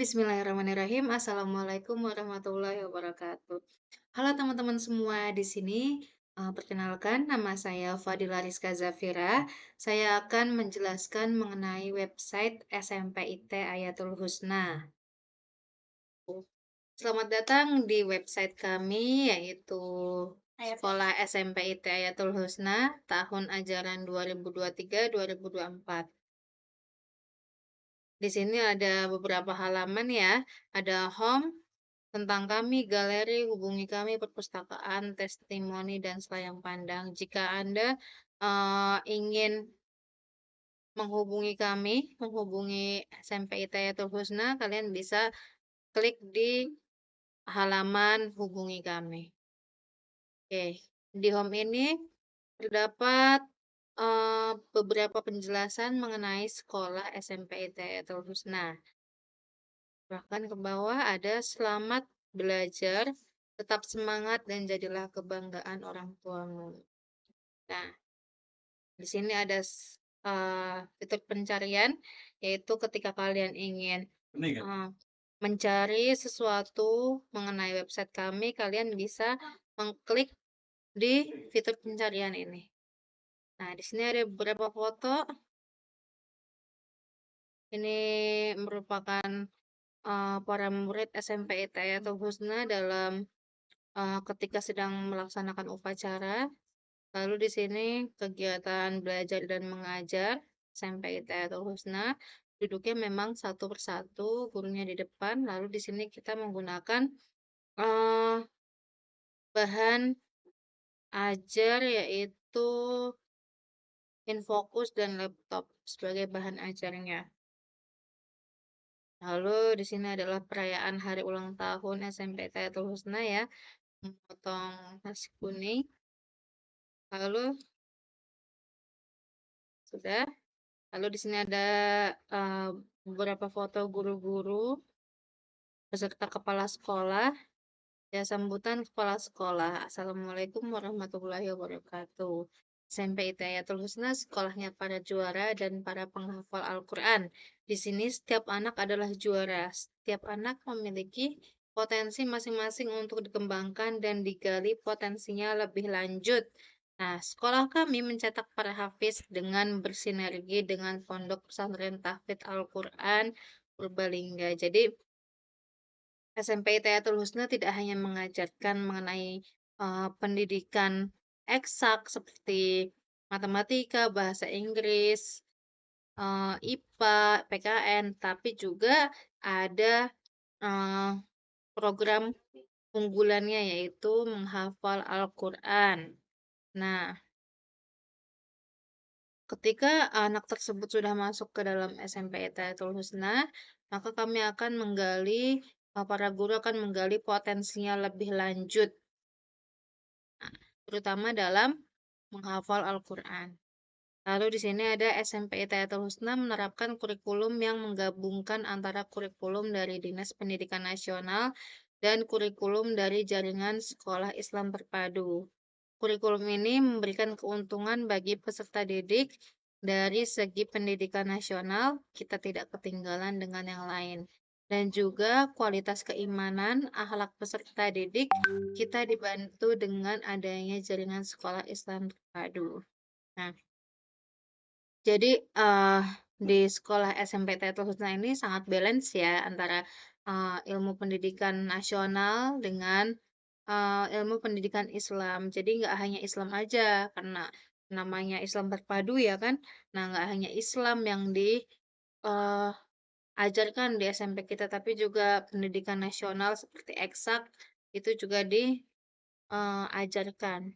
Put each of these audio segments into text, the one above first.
Bismillahirrahmanirrahim. Assalamualaikum warahmatullahi wabarakatuh. Halo teman-teman semua di sini. Perkenalkan, nama saya Fadila Rizka Zafira. Saya akan menjelaskan mengenai website SMPIT Ayatul Husna. Selamat datang di website kami, yaitu Sekolah SMPIT Ayatul Husna tahun ajaran 2023-2024. Di sini ada beberapa halaman ya. Ada home, tentang kami, galeri, hubungi kami, perpustakaan, testimoni, dan selayang pandang. Jika Anda ingin menghubungi kami, menghubungi SMP Hitayatul Husna, kalian bisa klik di halaman hubungi kami. Oke, di home ini terdapat beberapa penjelasan mengenai sekolah SMP Hitayatul Husna. Bahkan ke bawah ada selamat belajar, tetap semangat dan jadilah kebanggaan orang tuamu. Nah, di sini ada fitur pencarian, yaitu ketika kalian ingin mencari sesuatu mengenai website kami, kalian bisa mengklik di fitur pencarian ini. Nah, di sini ada beberapa foto. Ini merupakan para murid SMP Hitayatul Husna dalam ketika sedang melaksanakan upacara. Lalu di sini kegiatan belajar dan mengajar SMP Hitayatul Husna. Duduknya memang satu persatu, gurunya di depan. Lalu di sini kita menggunakan uh, bahan ajar, yaitu Infocus dan laptop sebagai bahan ajarnya. Lalu di sini adalah perayaan hari ulang tahun SMP Hitayatul Husna ya, memotong nasi kuning. Lalu sudah. Lalu di sini ada beberapa foto guru-guru beserta kepala sekolah. Ya, sambutan kepala sekolah. Assalamualaikum warahmatullahi wabarakatuh. SMP Hitayatul Husna, sekolahnya para juara dan para penghafal Al-Quran. Di sini setiap anak adalah juara. Setiap anak memiliki potensi masing-masing untuk dikembangkan dan digali potensinya lebih lanjut. Nah, sekolah kami mencetak para hafiz dengan bersinergi dengan Pondok Pesantren Tahfidz Al-Quran Purbalingga. Jadi, SMP Hitayatul Husna tidak hanya mengajarkan mengenai pendidikan eksak seperti matematika, bahasa Inggris, IPA, PKN, tapi juga ada eh, program unggulannya, yaitu menghafal Al-Quran. Nah, ketika anak tersebut sudah masuk ke dalam SMP Hitayatul Husna, maka kami akan menggali, para guru akan menggali potensinya lebih lanjut, terutama dalam menghafal Al-Quran. Lalu di sini ada SMP Hitayatul Husna menerapkan kurikulum yang menggabungkan antara kurikulum dari Dinas Pendidikan Nasional dan kurikulum dari Jaringan Sekolah Islam Terpadu. Kurikulum ini memberikan keuntungan bagi peserta didik. Dari segi pendidikan nasional, kita tidak ketinggalan dengan yang lain. Dan juga kualitas keimanan, akhlak peserta didik, kita dibantu dengan adanya jaringan sekolah Islam terpadu. Nah, jadi di sekolah SMP Tetul Husna ini sangat balance ya antara ilmu pendidikan nasional dengan ilmu pendidikan Islam. Jadi nggak hanya Islam aja, karena namanya Islam terpadu ya kan. Nah, nggak hanya Islam yang diajarkan di SMP kita, tapi juga pendidikan nasional seperti eksak itu juga diajarkan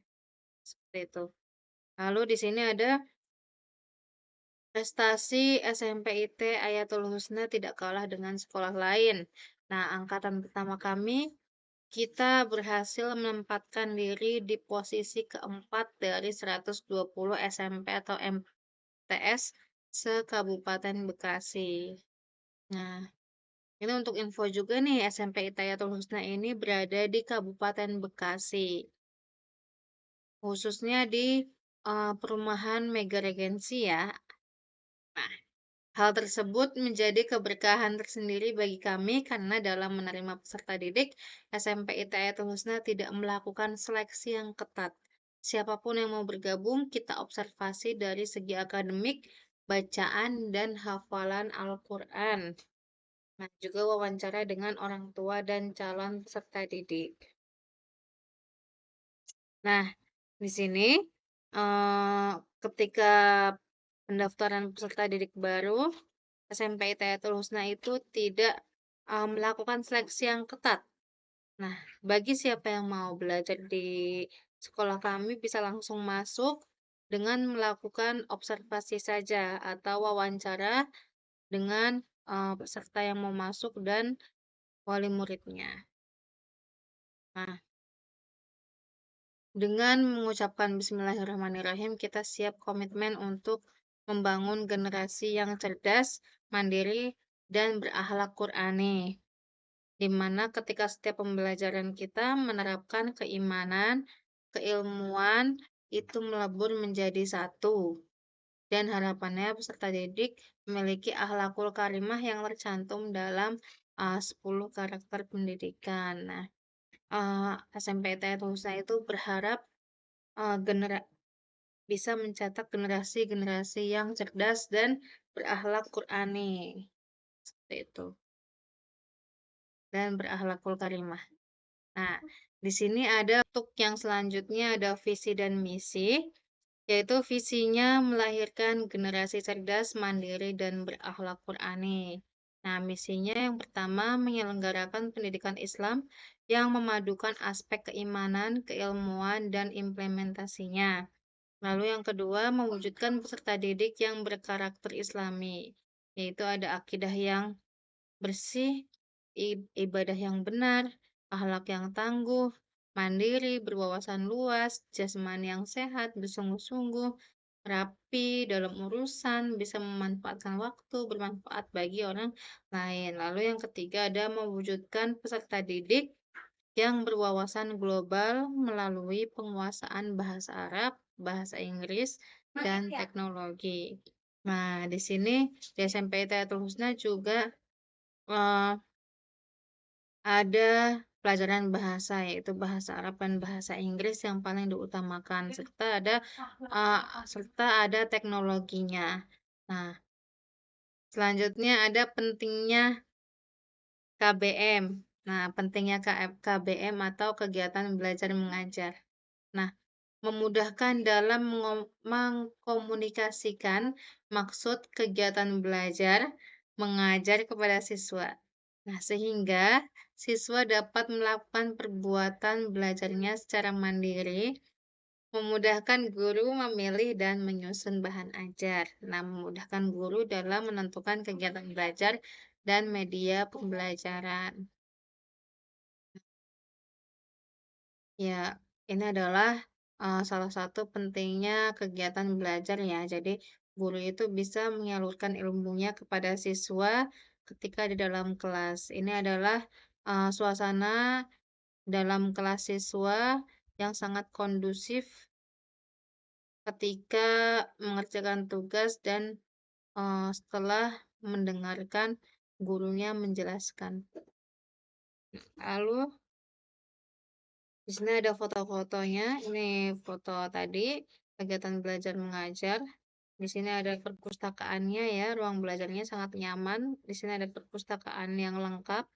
seperti itu. Lalu di sini ada prestasi SMPIT Ayatul Husna tidak kalah dengan sekolah lain. Nah, angkatan pertama kami, kita berhasil menempatkan diri di posisi keempat dari 120 SMP atau MTS se-Kabupaten Bekasi. Nah, ini untuk info juga nih, SMP Hitayatul Husna ini berada di Kabupaten Bekasi, khususnya di perumahan Mega Regensi ya. Nah, Hal tersebut menjadi keberkahan tersendiri bagi kami karena dalam menerima peserta didik, SMP Hidayatul Husna tidak melakukan seleksi yang ketat. Siapapun yang mau bergabung, kita observasi dari segi akademik, bacaan, dan hafalan Al-Quran. Nah, juga wawancara dengan orang tua dan calon peserta didik. Nah, di sini ketika pendaftaran peserta didik baru, SMP Hidayatul Husna itu tidak melakukan seleksi yang ketat. Nah, bagi siapa yang mau belajar di sekolah kami bisa langsung masuk dengan melakukan observasi saja atau wawancara dengan peserta yang mau masuk dan wali muridnya. Nah, dengan mengucapkan Bismillahirrahmanirrahim, kita siap komitmen untuk membangun generasi yang cerdas, mandiri, dan berakhlak Qur'ani. Di mana ketika setiap pembelajaran kita menerapkan keimanan, keilmuan, itu melebur menjadi satu. Dan harapannya peserta didik memiliki akhlakul karimah yang tercantum dalam 10 karakter pendidikan. Nah, SMP Hidayatul Husna itu berharap bisa mencetak generasi-generasi yang cerdas dan berakhlak Qur'ani. Seperti itu. Dan berakhlakul karimah. Nah, di sini ada untuk yang selanjutnya ada visi dan misi, yaitu visinya melahirkan generasi cerdas, mandiri, dan berakhlak Qur'ani. Nah, misinya yang pertama menyelenggarakan pendidikan Islam yang memadukan aspek keimanan, keilmuan, dan implementasinya. Lalu yang kedua, mewujudkan peserta didik yang berkarakter Islami, yaitu ada akidah yang bersih, ibadah yang benar, akhlak yang tangguh, mandiri, berwawasan luas, jasmani yang sehat, bersungguh-sungguh, rapi dalam urusan, bisa memanfaatkan waktu, bermanfaat bagi orang lain. Lalu yang ketiga ada mewujudkan peserta didik yang berwawasan global melalui penguasaan bahasa Arab, bahasa Inggris, dan teknologi. Nah, di sini di SMP Hidayatul Husna juga eh, ada pelajaran bahasa, yaitu bahasa Arab dan bahasa Inggris yang paling diutamakan, serta ada teknologinya. Nah, selanjutnya ada pentingnya KBM. Nah, pentingnya KBM atau kegiatan belajar mengajar. Nah, memudahkan dalam mengkomunikasikan maksud kegiatan belajar mengajar kepada siswa. Nah, sehingga siswa dapat melakukan perbuatan belajarnya secara mandiri, memudahkan guru memilih dan menyusun bahan ajar. Nah, memudahkan guru dalam menentukan kegiatan belajar dan media pembelajaran. Ya, ini adalah salah satu pentingnya kegiatan belajar ya. Jadi, guru itu bisa menyalurkan ilmunya kepada siswa ketika di dalam kelas. Ini adalah suasana dalam kelas siswa yang sangat kondusif ketika mengerjakan tugas dan setelah mendengarkan gurunya menjelaskan. Lalu, di sini ada foto-fotonya. Ini foto tadi, kegiatan belajar mengajar. Di sini ada perpustakaannya ya, ruang belajarnya sangat nyaman. Di sini ada perpustakaan yang lengkap.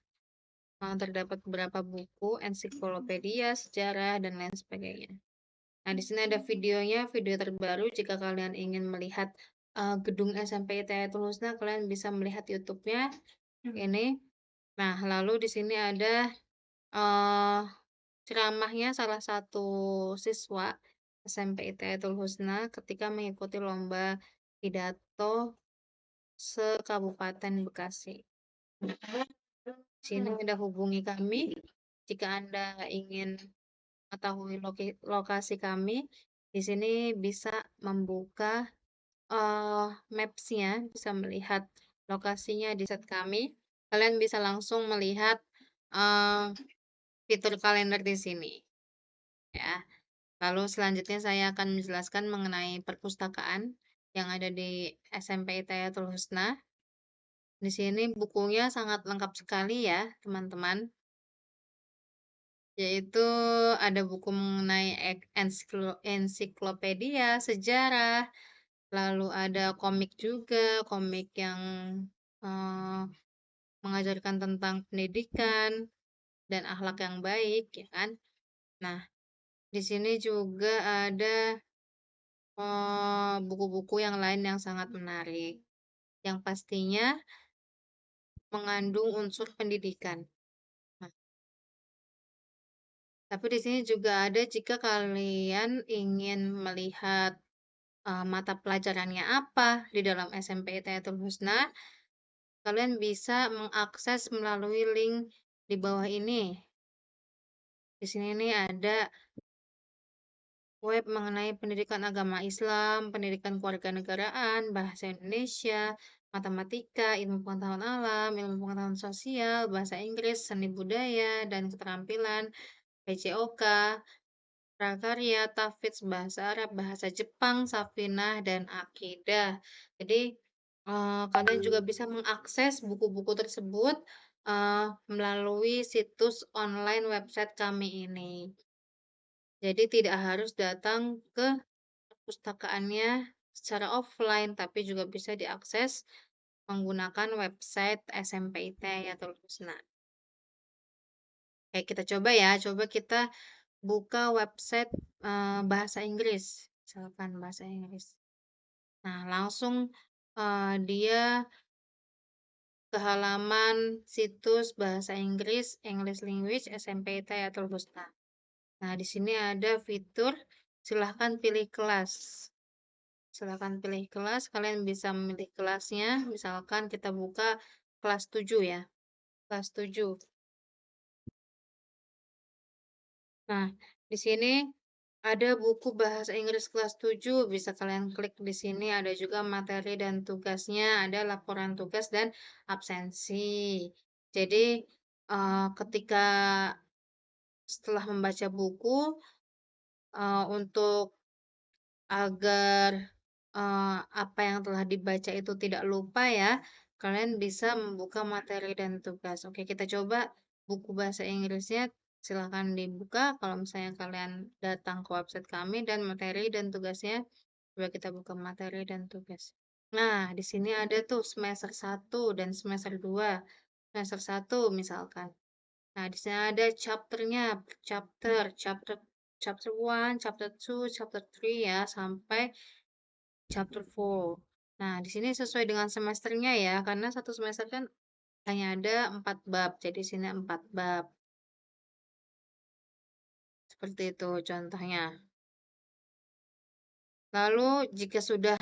Terdapat beberapa buku, ensiklopedia, sejarah, dan lain sebagainya. Nah, di sini ada videonya, video terbaru. Jika kalian ingin melihat gedung SMP Hidayatul Husna, kalian bisa melihat YouTube-nya. Ini. Nah, lalu di sini ada uh, ceramahnya salah satu siswa SMP Hidayatul Husna ketika mengikuti lomba pidato se-Kabupaten Bekasi. Sini udah hubungi kami jika Anda ingin mengetahui lokasi kami. Di sini bisa membuka maps-nya, bisa melihat lokasinya di set kami. Kalian bisa langsung melihat fitur kalender di sini. Ya. Lalu selanjutnya saya akan menjelaskan mengenai perpustakaan yang ada di SMP Hidayatul Husna. Di sini bukunya sangat lengkap sekali ya, teman-teman. Yaitu ada buku mengenai ensiklopedia, sejarah, lalu ada komik juga, komik yang eh, mengajarkan tentang pendidikan dan akhlak yang baik, ya kan? Nah, di sini juga ada buku-buku yang lain yang sangat menarik, yang pastinya mengandung unsur pendidikan. Nah, tapi di sini juga ada jika kalian ingin melihat mata pelajarannya apa di dalam SMP Hitayatul Husna, kalian bisa mengakses melalui link di bawah ini. Di sini nih ada web mengenai pendidikan agama Islam, pendidikan kewarganegaraan, bahasa Indonesia, matematika, ilmu pengetahuan alam, ilmu pengetahuan sosial, bahasa Inggris, seni budaya, dan keterampilan, PCOK, prakarya, tahfidz, bahasa Arab, bahasa Jepang, Safinah, dan akidah. Jadi, kalian juga bisa mengakses buku-buku tersebut melalui situs online website kami ini. Jadi tidak harus datang ke perpustakaannya secara offline, tapi juga bisa diakses menggunakan website SMPIT Hayatul Husna. Kayak kita coba ya, coba kita buka website bahasa Inggris, misalkan bahasa Inggris. Nah, langsung dia ke halaman situs bahasa Inggris English Language SMPIT Hayatul Husna. Nah, di sini ada fitur silahkan pilih kelas. Silahkan pilih kelas, kalian bisa memilih kelasnya. Misalkan kita buka kelas 7 ya. Kelas 7. Nah, di sini ada buku bahasa Inggris kelas 7, bisa kalian klik di sini. Ada juga materi dan tugasnya, ada laporan tugas dan absensi. Jadi, ketika setelah membaca buku, untuk agar apa yang telah dibaca itu tidak lupa ya, kalian bisa membuka materi dan tugas. Oke, kita coba buku bahasa Inggrisnya. Silahkan dibuka kalau misalnya kalian datang ke website kami dan materi dan tugasnya. Coba kita buka materi dan tugas. Nah, di sini ada tuh semester 1 dan semester 2. Semester 1 misalkan. Nah, di sini ada chapternya, chapter 1, chapter 2, chapter 3 ya, sampai chapter 4. Nah, di sini sesuai dengan semesternya ya, karena satu semester kan hanya ada 4 bab, jadi di sini 4 bab. Seperti itu contohnya. Lalu, jika sudah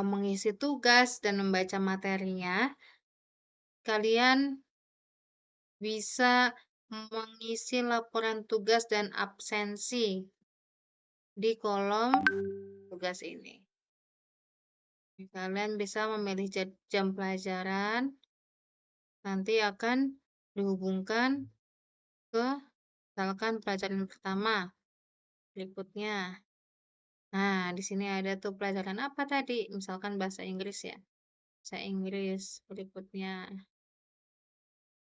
mengisi tugas dan membaca materinya, kalian bisa mengisi laporan tugas dan absensi di kolom tugas ini. Kalian bisa memilih jam pelajaran, nanti akan dihubungkan ke misalkan pelajaran pertama berikutnya. Nah, di sini ada tuh pelajaran apa tadi? Misalkan bahasa Inggris ya. Bahasa Inggris berikutnya.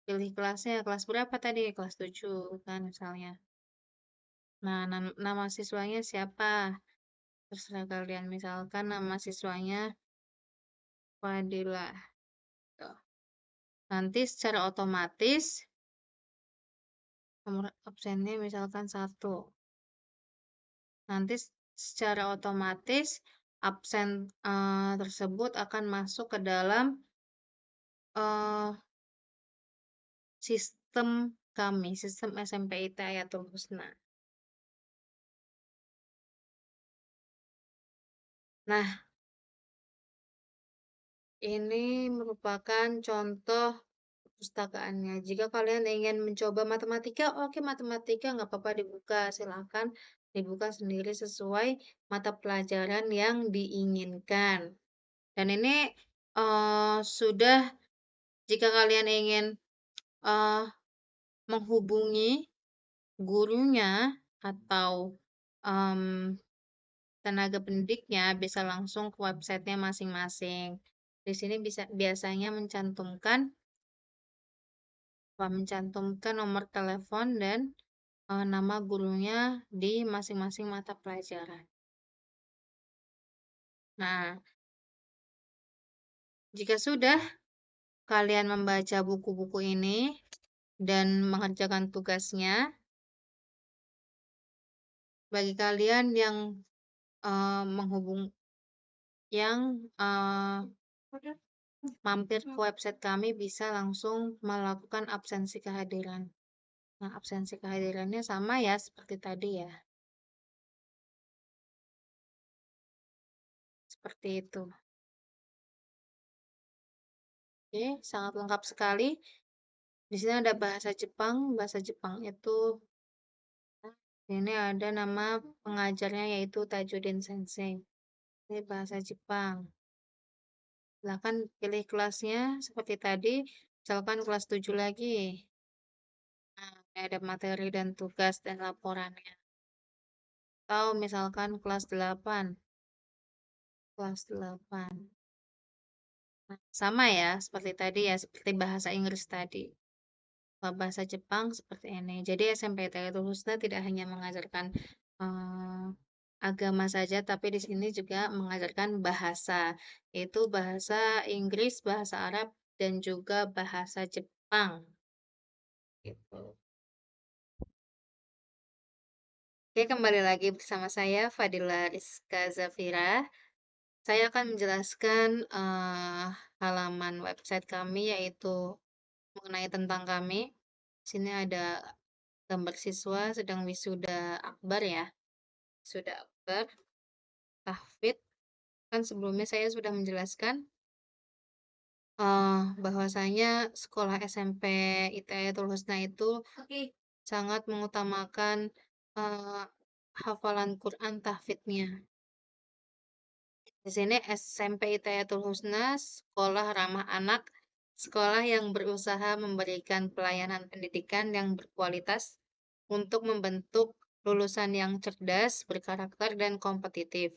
Pilih kelasnya, kelas berapa tadi? Kelas 7 kan misalnya. Nah, nama siswanya siapa? Terserah kalian. Misalkan nama siswanya Fadilah. Tuh. Nanti secara otomatis nomor absennya misalkan 1. Nanti secara otomatis absen tersebut akan masuk ke dalam sistem kami, sistem SMPIT Hayatul Husna. Nah, ini merupakan contoh perpustakaannya. Jika kalian ingin mencoba matematika, oke matematika nggak apa-apa dibuka, silahkan dibuka sendiri sesuai mata pelajaran yang diinginkan. Dan ini sudah jika kalian ingin menghubungi gurunya atau tenaga pendidiknya bisa langsung ke websitenya masing-masing. Di sini biasanya mencantumkan nomor telepon dan nama gurunya di masing-masing mata pelajaran. Nah, jika sudah kalian membaca buku-buku ini dan mengerjakan tugasnya, bagi kalian yang menghubung yang mampir ke website kami bisa langsung melakukan absensi kehadiran. Nah, absensi kehadirannya sama ya seperti tadi ya. Seperti itu. Oke, sangat lengkap sekali. Di sini ada bahasa Jepang. Bahasa Jepang itu ini ada nama pengajarnya yaitu Tajudin Sensei. Ini bahasa Jepang. Silakan pilih kelasnya seperti tadi. Misalkan kelas 7 lagi. Nah, ini ada materi dan tugas dan laporannya. Atau misalkan kelas 8. Kelas 8. Nah, sama ya, seperti tadi ya, seperti bahasa Inggris tadi. Kalau bahasa Jepang seperti ini. Jadi SMP Taitul Husna tidak hanya mengajarkan eh, agama saja, tapi di sini juga mengajarkan bahasa, yaitu bahasa Inggris, bahasa Arab, dan juga bahasa Jepang. Gitu. Oke, kembali lagi bersama saya, Fadila Rizka Zafira. Saya akan menjelaskan halaman website kami, yaitu mengenai tentang kami. Di sini ada gambar siswa sedang wisuda akbar ya. Wisuda akbar, tahfidz. Kan sebelumnya saya sudah menjelaskan bahwasanya sekolah SMP Hitayatul Husna itu sangat mengutamakan eh, hafalan Quran tahfidznya. Di sini SMP Hitayatul Husna, sekolah ramah anak, sekolah yang berusaha memberikan pelayanan pendidikan yang berkualitas untuk membentuk lulusan yang cerdas, berkarakter, dan kompetitif.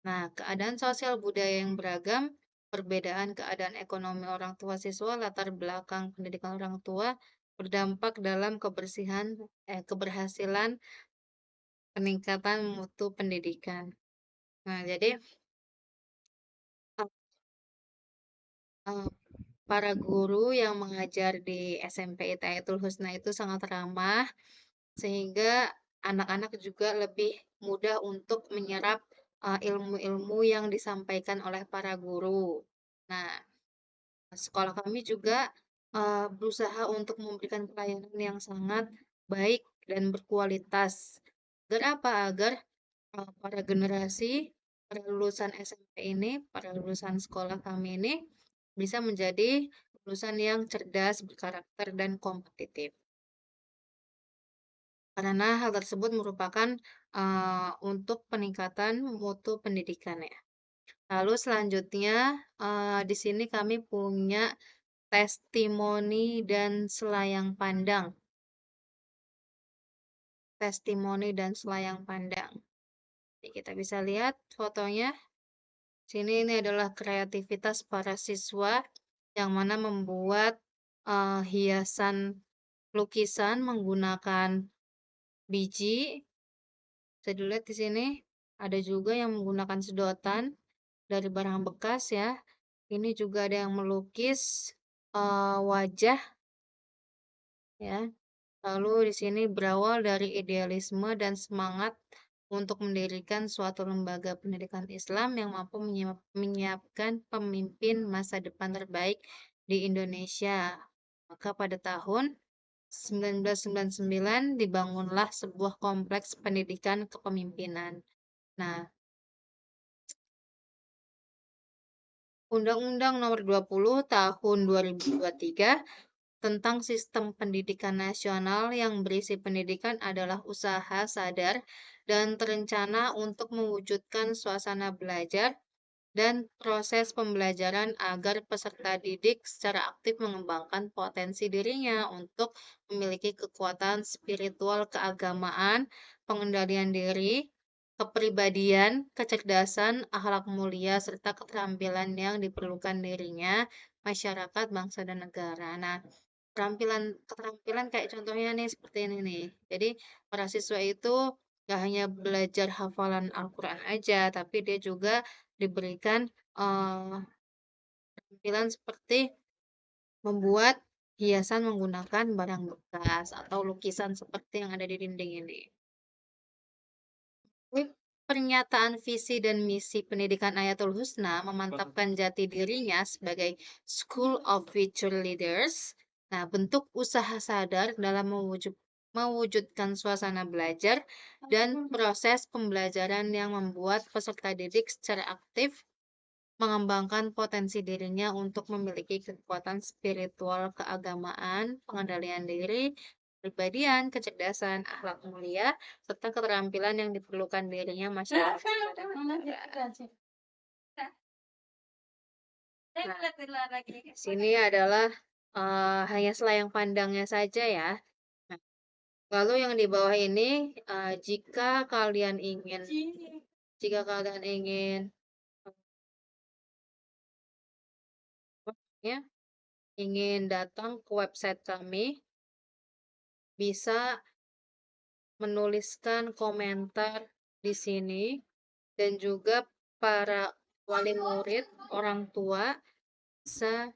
Nah, keadaan sosial budaya yang beragam, perbedaan keadaan ekonomi orang tua siswa, latar belakang pendidikan orang tua, berdampak dalam keberhasilan peningkatan mutu pendidikan. Nah, jadi eh, para guru yang mengajar di SMP Hitayatul Husna itu sangat ramah, sehingga anak-anak juga lebih mudah untuk menyerap ilmu-ilmu yang disampaikan oleh para guru. Nah, sekolah kami juga berusaha untuk memberikan pelayanan yang sangat baik dan berkualitas. Agar apa? Agar para generasi, para lulusan SMP ini, para lulusan sekolah kami ini bisa menjadi lulusan yang cerdas, berkarakter, dan kompetitif. Karena hal tersebut merupakan untuk peningkatan mutu pendidikan ya. Lalu selanjutnya di sini kami punya testimoni dan selayang pandang. Testimoni dan selayang pandang. Jadi kita bisa lihat fotonya. Sini ini adalah kreativitas para siswa yang mana membuat hiasan lukisan menggunakan biji. Bisa dilihat di sini ada juga yang menggunakan sedotan dari barang bekas ya. Ini juga ada yang melukis wajah ya. Lalu di sini berawal dari idealisme dan semangat untuk mendirikan suatu lembaga pendidikan Islam yang mampu menyiapkan pemimpin masa depan terbaik di Indonesia. Maka pada tahun 1999 dibangunlah sebuah kompleks pendidikan kepemimpinan. Nah, Undang-Undang Nomor 20 Tahun 2023 tentang Sistem Pendidikan Nasional yang berisi pendidikan adalah usaha sadar dan terencana untuk mewujudkan suasana belajar dan proses pembelajaran agar peserta didik secara aktif mengembangkan potensi dirinya untuk memiliki kekuatan spiritual keagamaan, pengendalian diri, kepribadian, kecerdasan, akhlak mulia, serta keterampilan yang diperlukan dirinya, masyarakat, bangsa, dan negara. Nah, keterampilan kayak contohnya nih seperti ini nih. Jadi, para siswa itu gak hanya belajar hafalan Al-Quran aja, tapi dia juga diberikan keterampilan seperti membuat hiasan menggunakan barang bekas atau lukisan seperti yang ada di dinding ini. Pernyataan visi dan misi pendidikan Ayatul Husna memantapkan jati dirinya sebagai School of Future Leaders. Nah, bentuk usaha sadar dalam mewujudkan suasana belajar dan proses pembelajaran yang membuat peserta didik secara aktif mengembangkan potensi dirinya untuk memiliki kekuatan spiritual keagamaan, pengendalian diri, kepribadian, kecerdasan, akhlak mulia, serta keterampilan yang diperlukan dirinya masyarakat dan negara. Nah, sini adalah hanya selayang pandangnya saja ya. Nah, lalu yang di bawah ini, jika kalian ingin ya, ingin datang ke website kami, bisa menuliskan komentar di sini, dan juga para wali murid, orang tua, bisa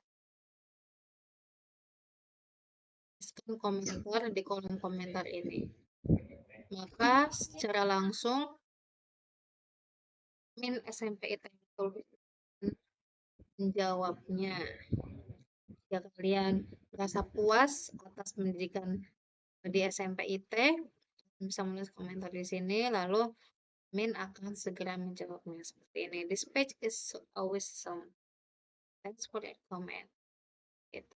tuliskan komentar di kolom komentar ini. Maka secara langsung Min SMP IT menjawabnya. Jika kalian merasa puas atas pendidikan di SMP IT, bisa menulis komentar di sini, lalu Min akan segera menjawabnya seperti ini. This page is always some. Thanks for your comment. Gitu.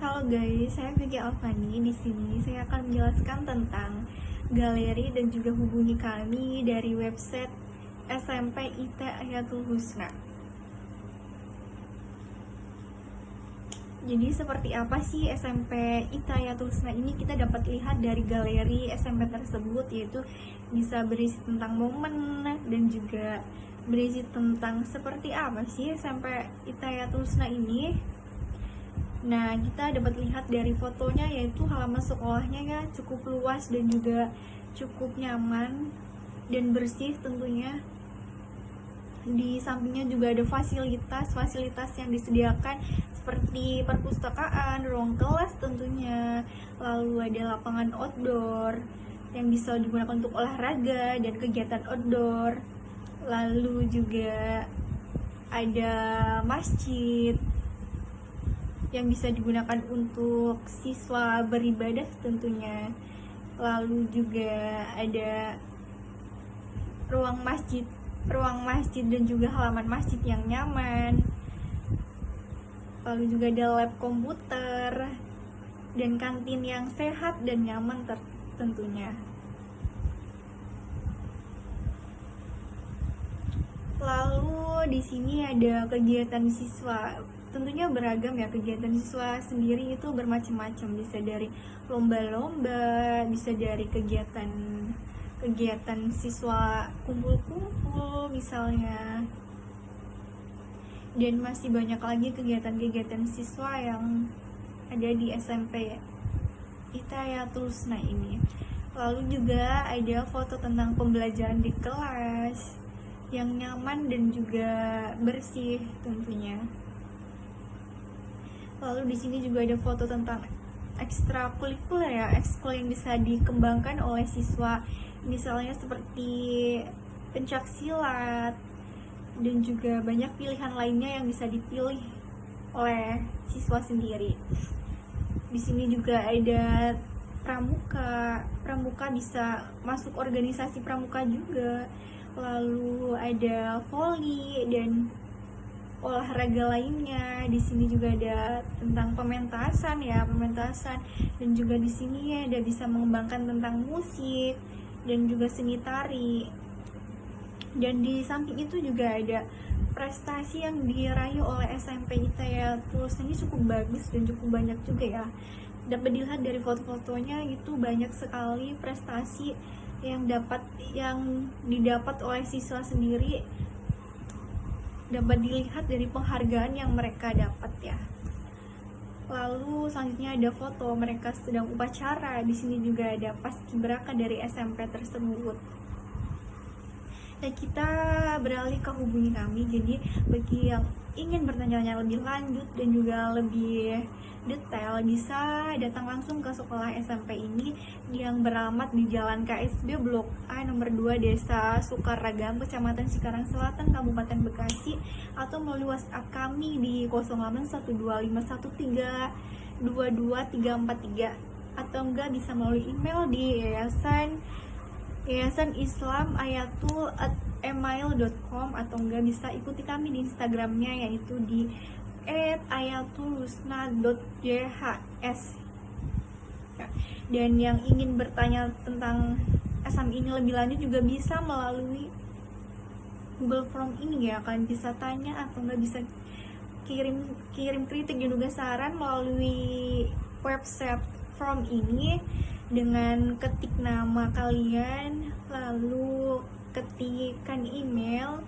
Halo guys, saya Vicky Alfani. Di sini saya akan menjelaskan tentang galeri dan juga hubungi kami dari website SMP IT Ayatul Husna. Jadi seperti apa sih SMP IT Ayatul Husna ini? Kita dapat lihat dari galeri SMP tersebut, yaitu bisa berisi tentang momen dan juga berisi tentang seperti apa sih SMP IT Ayatul Husna ini. Nah, kita dapat lihat dari fotonya, yaitu halaman sekolahnya ya cukup luas dan juga cukup nyaman dan bersih tentunya. Di sampingnya juga ada fasilitas yang disediakan seperti perpustakaan, ruang kelas tentunya, lalu ada lapangan outdoor yang bisa digunakan untuk olahraga dan kegiatan outdoor, lalu juga ada masjid yang bisa digunakan untuk siswa beribadah tentunya, lalu juga ada ruang masjid dan juga halaman masjid yang nyaman, lalu juga ada lab komputer dan kantin yang sehat dan nyaman tentunya. Lalu di sini ada kegiatan siswa, tentunya beragam ya. Kegiatan siswa sendiri itu bermacam-macam, bisa dari lomba-lomba, bisa dari kegiatan siswa kumpul-kumpul misalnya, dan masih banyak lagi kegiatan-kegiatan siswa yang ada di SMP IT Ayatul Husna ini. Lalu juga ada foto tentang pembelajaran di kelas yang nyaman dan juga bersih tentunya. Lalu di sini juga ada foto tentang ekstrakurikuler ya, ekskul yang bisa dikembangkan oleh siswa, misalnya seperti pencak silat dan juga banyak pilihan lainnya yang bisa dipilih oleh siswa sendiri. Di sini juga ada pramuka bisa masuk organisasi pramuka juga. Lalu ada voli dan olahraga lainnya. Di sini juga ada tentang pementasan dan juga di sini ada bisa mengembangkan tentang musik dan juga seni tari. Dan di samping itu juga ada prestasi yang diraih oleh SMP ITEA Tulus ini cukup bagus dan cukup banyak juga ya. Dapat dilihat dari foto-fotonya itu banyak sekali prestasi yang didapat oleh siswa sendiri, dapat dilihat dari penghargaan yang mereka dapat ya. Lalu selanjutnya ada foto mereka sedang upacara. Di sini juga ada paskibraka dari SMP tersebut. Dan kita beralih ke hubungi kami. Jadi bagi yang ingin bertanya lebih lanjut dan juga lebih detail, bisa datang langsung ke sekolah SMP ini yang beralamat di Jalan KSB Blok A nomor 2 Desa Sukaragam, Kecamatan Cikarang Selatan, Kabupaten Bekasi, atau melalui WhatsApp kami di 081251322343, atau enggak bisa melalui email di Yayasan Islam ayatul@email.com, atau enggak bisa ikuti kami di Instagramnya yaitu di @ayatulusna.jhs. Dan yang ingin bertanya tentang SM ini lebih lanjut juga bisa melalui Google Form ini ya. Kalian bisa tanya atau enggak bisa kirim kritik dan juga saran melalui website form ini dengan ketik nama kalian, lalu ketikkan email,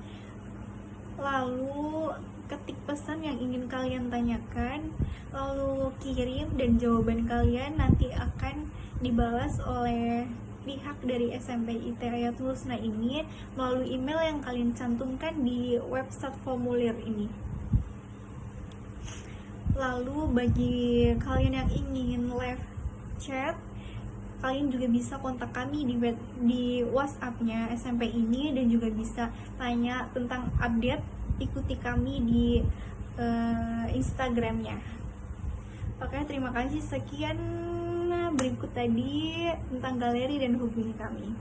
lalu ketik pesan yang ingin kalian tanyakan, lalu kirim, dan jawaban kalian nanti akan dibalas oleh pihak dari SMP ITEA Tulusna ini melalui email yang kalian cantumkan di website formulir ini. Lalu bagi kalian yang ingin live chat, kalian juga bisa kontak kami di WhatsApp-nya SMP ini, dan juga bisa tanya tentang update, ikuti kami di Instagramnya. Oke, terima kasih. Sekian berikut tadi tentang galeri dan hubungi kami.